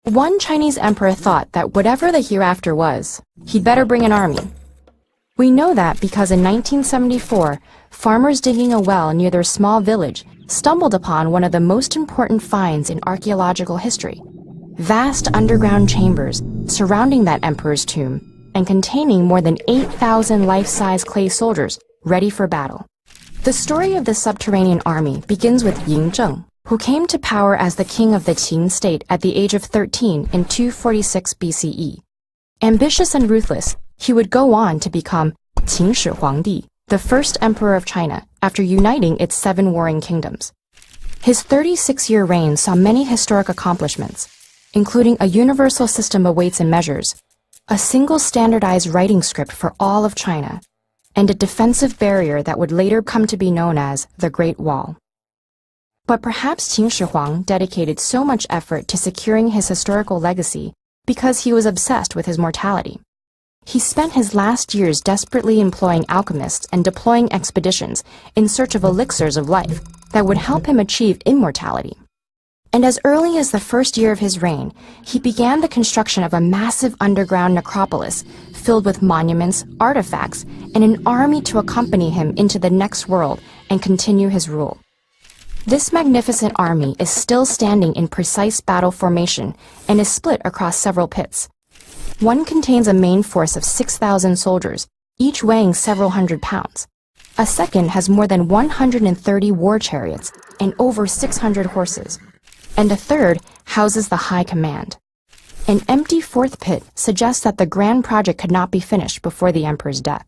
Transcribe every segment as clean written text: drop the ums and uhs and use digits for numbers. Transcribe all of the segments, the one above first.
One Chinese emperor thought that whatever the hereafter was, he'd better bring an army. We know that because in 1974, farmers digging a well near their small village stumbled upon one of the most important finds in archaeological history: vast underground chambers surrounding that emperor's tomb and containing more than 8,000 life-size clay soldiers ready for battle. The story of the subterranean army begins with Ying Zheng, who came to power as the king of the Qin state at the age of 13 in 246 BCE. Ambitious and ruthless, he would go on to become Qin Shi Huangdi, the first emperor of China, after uniting its 7 warring kingdoms. His 36-year reign saw many historic accomplishments, including a universal system of weights and measures, a single standardized writing script for all of China, and a defensive barrier that would later come to be known as the Great Wall. But perhaps Qin Shi Huang dedicated so much effort to securing his historical legacy because he was obsessed with his mortality. He spent his last years desperately employing alchemists and deploying expeditions in search of elixirs of life that would help him achieve immortality. And as early as the first year of his reign, he began the construction of a massive underground necropolis filled with monuments, artifacts, and an army to accompany him into the next world and continue his rule. This magnificent army is still standing in precise battle formation and is split across several pits. One contains a main force of 6,000 soldiers, each weighing several hundred pounds. A second has more than 130 war chariots and over 600 horses. And a third houses the high command. An empty fourth pit suggests that the grand project could not be finished before the emperor's death.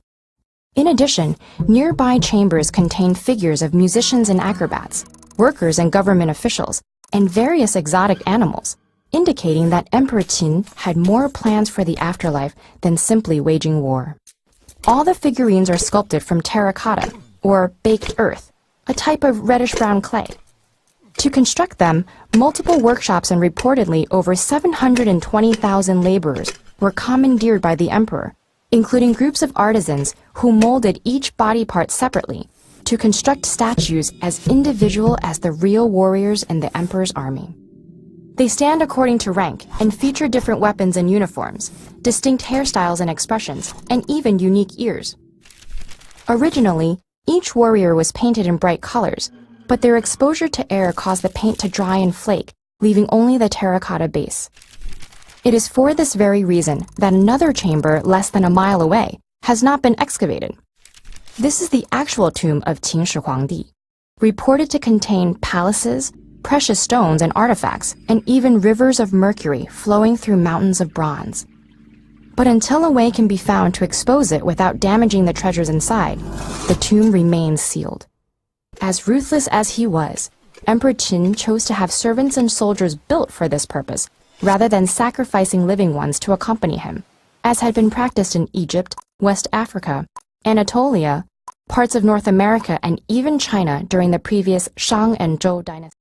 In addition, nearby chambers contain figures of musicians and acrobats, workers and government officials, and various exotic animals, indicating that Emperor Qin had more plans for the afterlife than simply waging war. All the figurines are sculpted from terracotta, or baked earth, a type of reddish-brown clay. To construct them, multiple workshops and reportedly over 720,000 laborers were commandeered by the emperor, including groups of artisans who molded each body part separately to construct statues as individual as the real warriors in the emperor's army. They stand according to rank and feature different weapons and uniforms, distinct hairstyles and expressions, and even unique ears. Originally, each warrior was painted in bright colors, but their exposure to air caused the paint to dry and flake, leaving only the terracotta base. It is for this very reason that another chamber less than a mile away has not been excavated. This is the actual tomb of Qin Shi Huangdi, reported to contain palaces, precious stones and artifacts, and even rivers of mercury flowing through mountains of bronze. But until a way can be found to expose it without damaging the treasures inside, the tomb remains sealed. As ruthless as he was, Emperor Qin chose to have servants and soldiers built for this purpose, rather than sacrificing living ones to accompany him, as had been practiced in Egypt, West Africa, Anatolia, parts of North America, and even China during the previous Shang and Zhou dynasties.